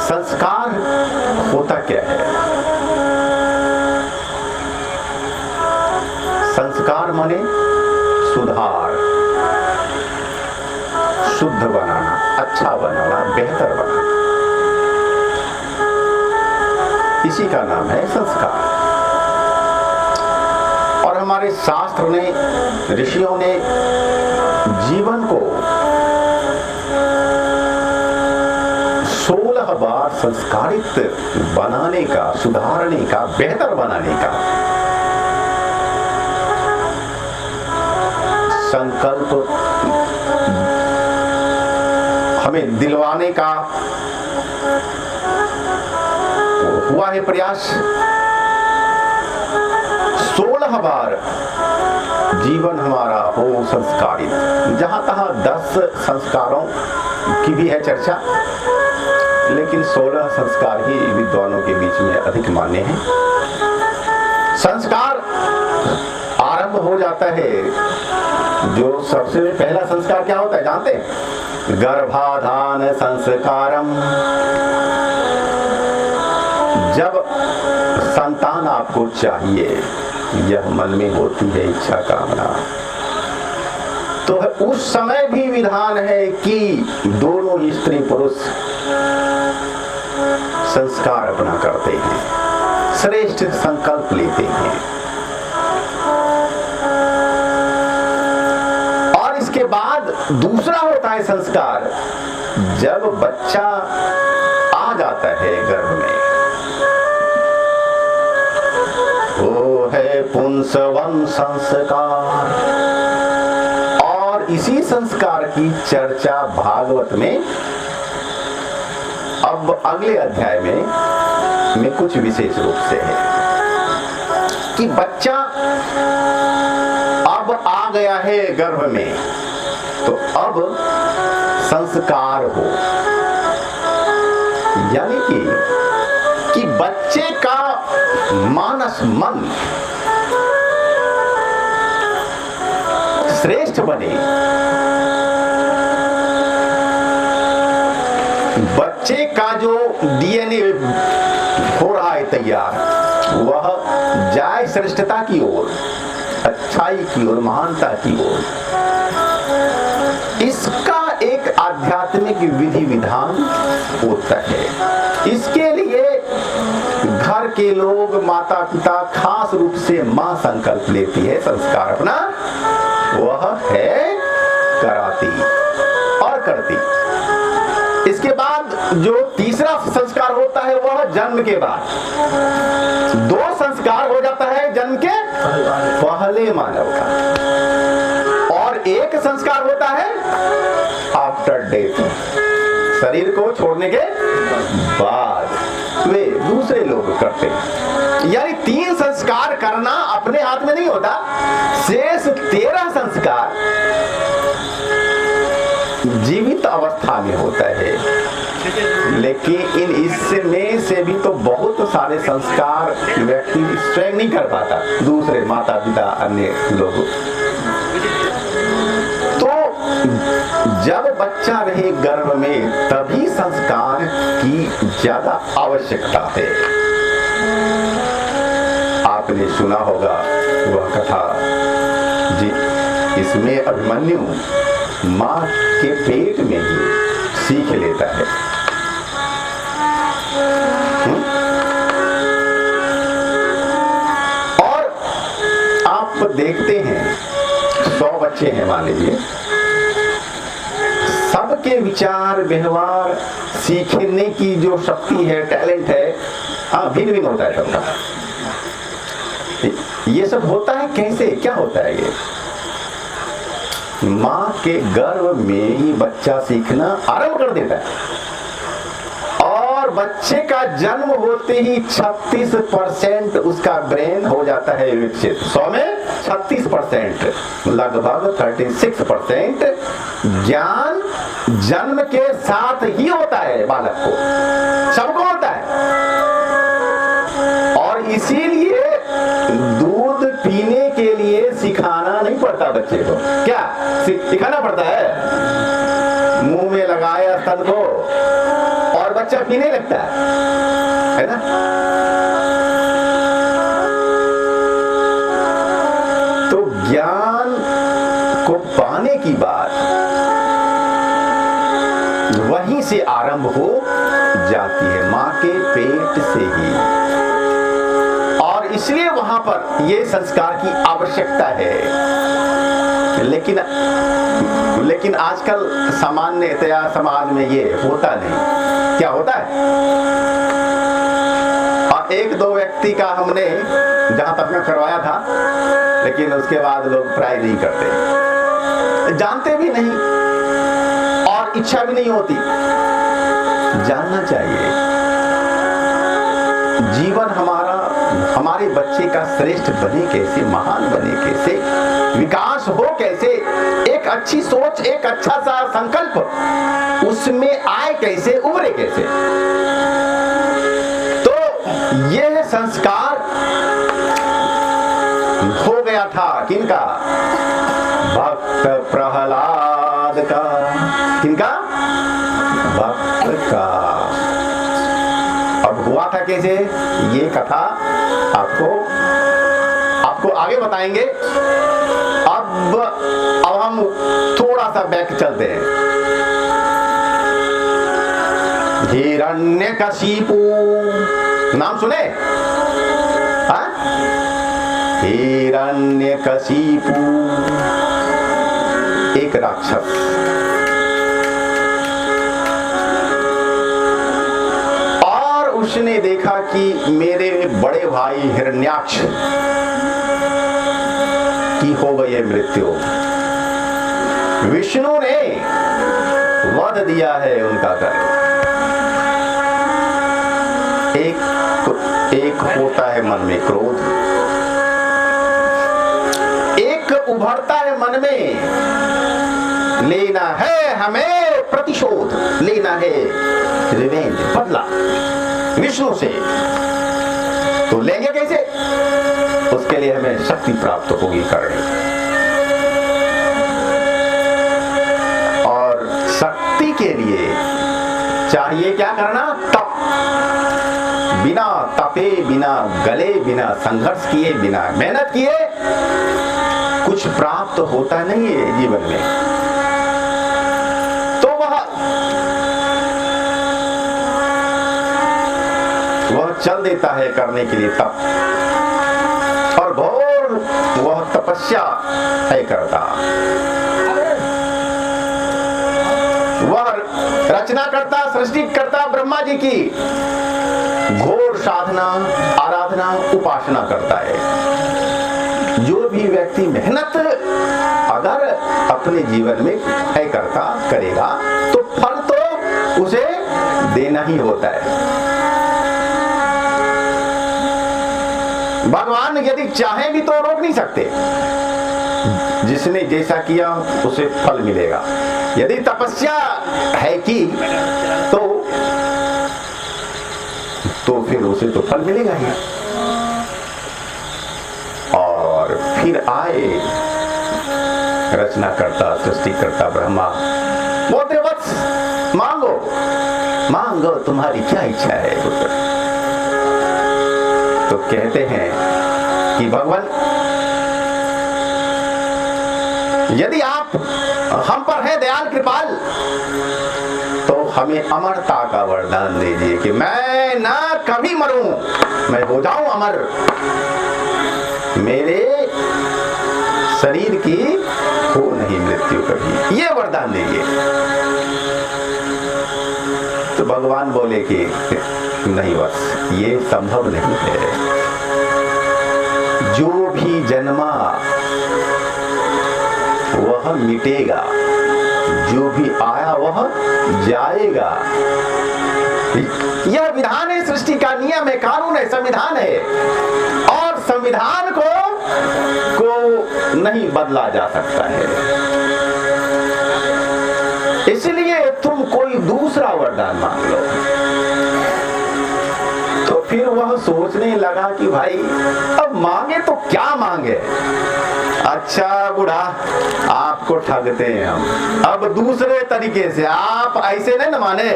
संस्कार होता क्या है? संस्कार माने सुधार, शुद्ध बनाना, अच्छा बनाना, बेहतर बनाना, इसी का नाम है संस्कार। और हमारे शास्त्र ने, ऋषियों ने जीवन को 16 बार संस्कारित बनाने का, सुधारने का, बेहतर बनाने का संकल्प हमें दिलवाने का हुआ है प्रयास। 16 बार जीवन हमारा हो संस्कारित। जहां तहां 10 संस्कारों की भी है चर्चा, लेकिन 16 संस्कार ही विद्वानों के बीच में अधिक मान्य हैं। संस्कार आरंभ हो जाता है, जो सबसे पहला संस्कार क्या होता है जानते हैं? गर्भाधान संस्कारम। जब संतान आपको चाहिए, यह मन में होती है इच्छा कामना, तो उस समय भी विधान है कि दोनों स्त्री पुरुष संस्कार अपना करते हैं, श्रेष्ठ संकल्प लेते हैं। और इसके बाद दूसरा होता है संस्कार, जब बच्चा आ जाता है गर्भ में, वो है पुंसवन संस्कार। और इसी संस्कार की चर्चा भागवत में अब अगले अध्याय में कुछ विशेष रूप से है कि बच्चा अब आ गया है गर्भ में, तो अब संस्कार हो, यानी कि बच्चे का मानस मन श्रेष्ठ बने, बच्चे का जो डीएनए हो रहा है तैयार, वह जाए श्रेष्ठता की ओर, अच्छाई की ओर, महानता की ओर। इसका एक आध्यात्मिक विधि विधान होता है। इसके लिए घर के लोग, माता पिता, खास रूप से मां संकल्प लेती है संस्कार अपना, वह है कराती और करती। इसके बाद जो तीसरा संस्कार होता है वह जन्म के बाद। 2 संस्कार हो जाता है जन्म के पहले मानव का, और एक संस्कार होता है आफ्टर डेथ, शरीर को छोड़ने के बाद वे दूसरे लोग करते हैं। यानी 3 संस्कार करना अपने हाथ में नहीं होता, शेष 13 संस्कार जीवित अवस्था में होता है। लेकिन इसमें से भी तो बहुत सारे संस्कार व्यक्ति स्वयं नहीं कर पाता, दूसरे माता पिता, अन्य लोग। तो जब बच्चा रहे गर्भ में, तभी संस्कार की ज्यादा आवश्यकता है। आपने सुना होगा वह कथा जी, इसमें अभिमन्यु मां के पेट में ही सीख लेता है। और आप देखते हैं 100 बच्चे हैं मान लीजिए, सबके विचार व्यवहार सीखने की जो शक्ति है, टैलेंट है, भिन्न भिन्न होता है सबका। ये सब होता है कैसे, क्या होता है? ये मां के गर्भ में ही बच्चा सीखना आरंभ कर देता है, और बच्चे का जन्म होते ही 36% उसका ब्रेन हो जाता है विकसित। 100 में 36%, लगभग 36% ज्ञान जन्म के साथ ही होता है बालक को, सबको होता है। और इसीलिए दूध पीने के लिए सिखाना नहीं पड़ता बच्चे को। क्या सिखाना पड़ता है? मुंह में लगाया स्तन को और बच्चा पीने लगता है ना। तो ज्ञान को पाने की बात वहीं से आरंभ हो जाती है, मां के पेट से ही। और इसलिए वहां पर ये संस्कार की आवश्यकता है। लेकिन आजकल सामान्यतया समाज में ये होता नहीं। क्या होता है? और एक दो व्यक्ति का हमने जहां तक मैं करवाया था, लेकिन उसके बाद लोग ट्राई नहीं करते, जानते भी नहीं और इच्छा भी नहीं होती। जानना चाहिए जीवन हमारा, हमारे बच्चे का श्रेष्ठ बने कैसे, महान बने कैसे, विकास हो कैसे, एक अच्छी सोच, एक अच्छा सा संकल्प उसमें आए कैसे, उभरे कैसे। तो यह संस्कार हो गया था किनका? भक्त प्रहलाद का। किनका? भक्त का। अब हुआ था कैसे, ये कथा आपको आगे बताएंगे। अब हम थोड़ा सा बैक चलते हैं। हिरण्यकशिपु नाम सुने? हाँ? हिरण्यकशिपु एक राक्षस, और उसने देखा कि मेरे बड़े भाई हिरण्याक्ष की हो गई है मृत्यु। विष्णु ने वध दिया है उनका कर। एक होता है मन में क्रोध, एक उभरता है मन में लेना है, हमें प्रतिशोध लेना है, रिवेंज, बदला विष्णु से। तो लेंगे कैसे? उसके लिए हमें शक्ति प्राप्त होगी करनी, और शक्ति के लिए चाहिए क्या करना? तप। बिना तपे, बिना गले, बिना संघर्ष किए, बिना मेहनत किए कुछ प्राप्त होता नहीं है जीवन में। तो वह चल देता है करने के लिए तप, और घोर वह तपस्या है करता। वह रचना करता, सृष्टि करता ब्रह्मा जी की, घोर साधना, आराधना, उपासना करता है। जो भी व्यक्ति मेहनत अगर अपने जीवन में है करता, करेगा, तो फल तो उसे देना ही होता है। भगवान यदि चाहे भी तो रोक नहीं सकते। जिसने जैसा किया उसे फल मिलेगा। यदि तपस्या है की तो फिर उसे तो फल मिलेगा ही। और फिर आए रचना करता, सृष्टि करता ब्रह्मा, बोलते वत्स मांगो, मांगो, तुम्हारी क्या इच्छा है पुत्र। तो कहते हैं कि भगवान यदि आप हम पर है दयाल कृपाल, तो हमें अमरता का वरदान दीजिए कि मैं ना कभी मरूं, मैं हो जाऊं अमर, मेरे शरीर की हो नहीं मृत्यु कभी, ये वरदान दीजिए। तो भगवान बोले कि नहीं, बस ये संभव नहीं है। जो भी जन्मा वह मिटेगा, जो भी आया वह जाएगा। यह विधान है, सृष्टि का नियम है, कानून है, संविधान है, और संविधान को नहीं बदला जा सकता है। इसलिए तुम कोई दूसरा वरदान मांग लो। तो फिर वह सोचने लगा कि भाई अब मांगे तो क्या मांगे। अच्छा बूढ़ा, आपको ठगते हैं हम, अब दूसरे तरीके से, आप ऐसे नहीं न माने,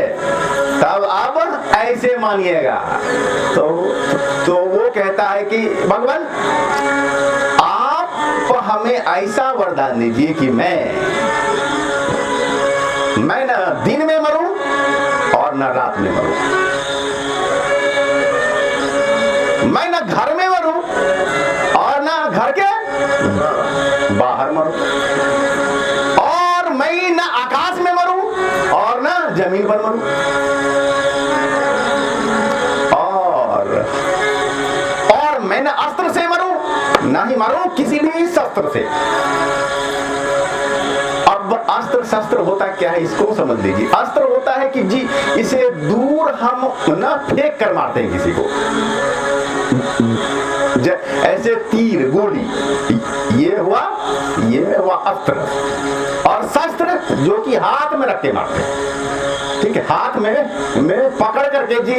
तब अब ऐसे मानिएगा। तो वो कहता है कि भगवान आप हमें ऐसा वरदान दीजिए कि मैं न दिन में मरूं और न रात में मरूं, मैं न घर में मरूं और न घर के बाहर मरूं, और मैं न आकाश में मरूं और न जमीन पर मरूं, और मैं न अस्त्र से मरूं न ही मरूं किसी भी शस्त्र से। अब अस्त्र शस्त्र होता क्या है इसको समझ लीजिए। अस्त्र होता है कि जी इसे दूर हम ना फेंक कर मारते हैं किसी को, ऐसे तीर गोली, ये हुआ अस्त्र। और शस्त्र जो कि हाथ में रख के मारते हैं, ठीक है, हाथ में पकड़ करके जी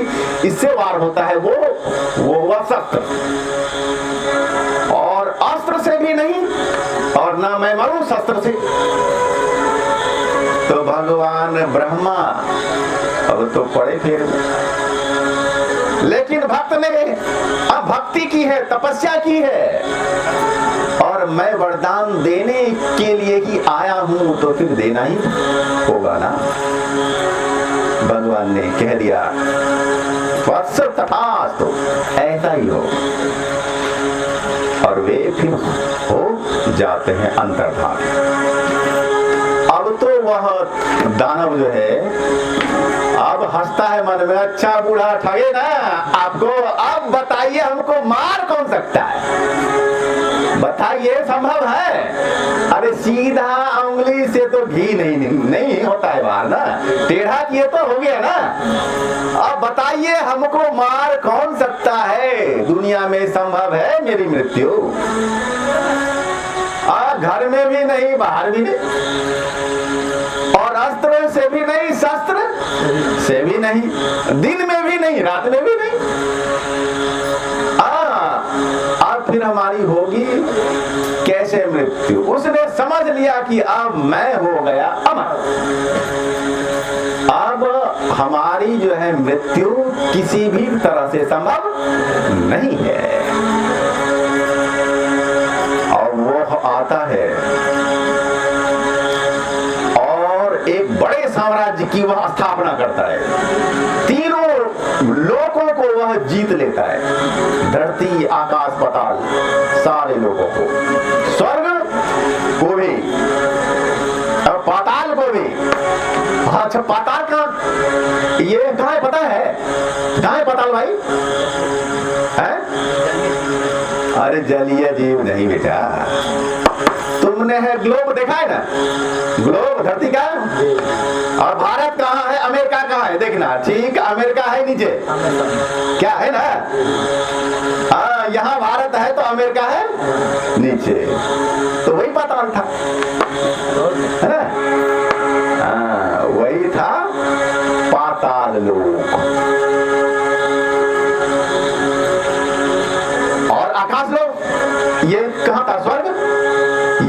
इससे वार होता है, वो हुआ शस्त्र। और अस्त्र से भी नहीं और ना मैं मरूं शस्त्र से। तो भगवान ब्रह्मा अब तो पड़े फिर, लेकिन भक्त ने अब भक्ति की है, तपस्या की है, और मैं वरदान देने के लिए ही आया हूं, तो फिर देना ही होगा ना। भगवान ने कह दिया वत्स तथास्तु, ऐसा ही हो। और वे फिर हो जाते हैं अंतर्धान। अब तो वह दानव जो है अब हंसता है मन में, अच्छा बूढ़ा ठगे ना आपको, अब बताइए हमको मार कौन सकता है, बताइए संभव है? अरे सीधा उंगली से तो घी नहीं होता है बाहर ना, टेढ़ा किए तो हो गया ना। अब बताइए हमको मार कौन सकता है, दुनिया में संभव है मेरी मृत्यु? घर में भी नहीं बाहर भी नहीं, और अस्त्र से भी नहीं शस्त्र से भी नहीं, दिन में भी नहीं रात में भी नहीं। अब फिर हमारी होगी कैसे मृत्यु? उसने समझ लिया कि अब मैं हो गया अमर, अब हमारी जो है मृत्यु किसी भी तरह से संभव नहीं है। और वो आता है और एक बड़े साम्राज्य की वह स्थापना करता है, तीनों लोकों को वह जीत लेता है, धरती आकाश पाताल सारे लोगों को, स्वर्ग को भी और पाताल को भी। अच्छा पाताल का ये कहाँ है पता है? कहाँ है पाताल भाई? है? अरे जलीय जीव नहीं बेटा, तुमने है ग्लोब देखा है ना, ग्लोब धरती का, और भारत कहाँ है, अमेरिका कहाँ है देखना, ठीक, अमेरिका है नीचे, क्या है ना, यहाँ भारत है तो अमेरिका है नीचे, तो वही पाताल था, है ना, वही था पाताल लोक। और आकाश लोक ये कहाँ था? स्वर्ग,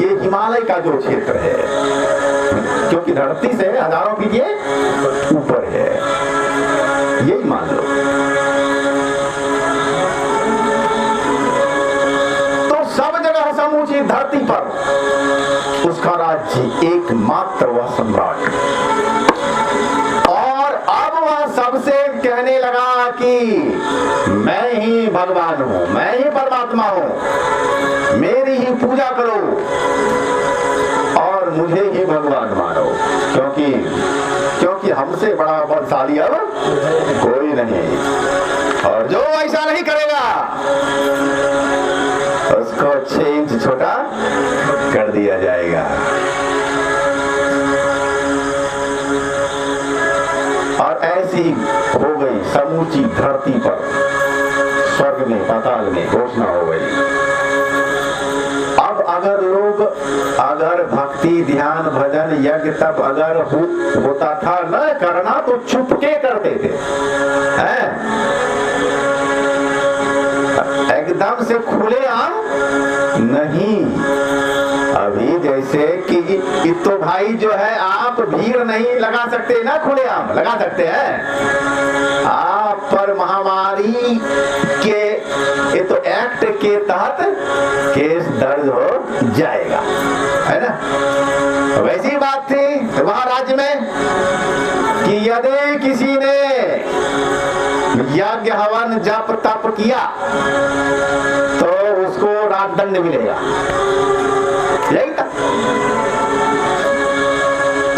ये हिमालय का जो क्षेत्र है, क्योंकि धरती से हजारों फीट ये ऊपर है, यही मान लो। तो सब जगह समूची धरती पर उसका राज्य एकमात्र वह सम्राट। और अब वह सबसे कहने लगा कि मैं ही भगवान हूं, मैं ही परमात्मा हूं, मेरी ही पूजा करो और मुझे ही भगवान मानो, क्योंकि हमसे बड़ा बलशाली अब कोई नहीं, और जो ऐसा नहीं करेगा उसको 6 इंच छोटा कर दिया जाएगा। और ऐसी हो गई समूची धरती पर, स्वर्ग में पाताल में घोषणा हो गई। अब अगर भक्ति ध्यान भजन यज्ञ तप अगर होता था न करना, तो छुपके करते थे, हैं? एकदम से खुलेआम नहीं। अभी जैसे कि तो भाई जो है आप भीड़ नहीं लगा सकते ना, खुलेआम लगा सकते हैं आप पर महामारी के ये तो एक्ट के तहत केस दर्ज हो जाएगा, है ना। वैसी बात थी वहां राज्य में कि यदि किसी ने यज्ञ हवन जप तप किया तो उसको राजदंड मिलेगा, यही था।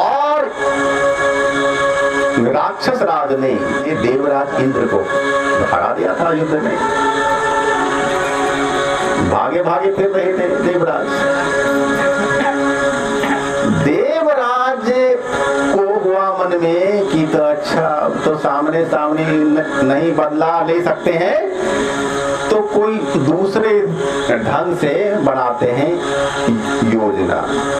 और राक्षस राज ने ये देवराज इंद्र को हरा दिया था युद्ध में। भागे भागे फिर रहे थे देवराज। देवराज को हुआ मन में कि तो अच्छा तो सामने सामने नहीं बदला ले सकते हैं, तो कोई दूसरे ढंग से बनाते हैं योजना।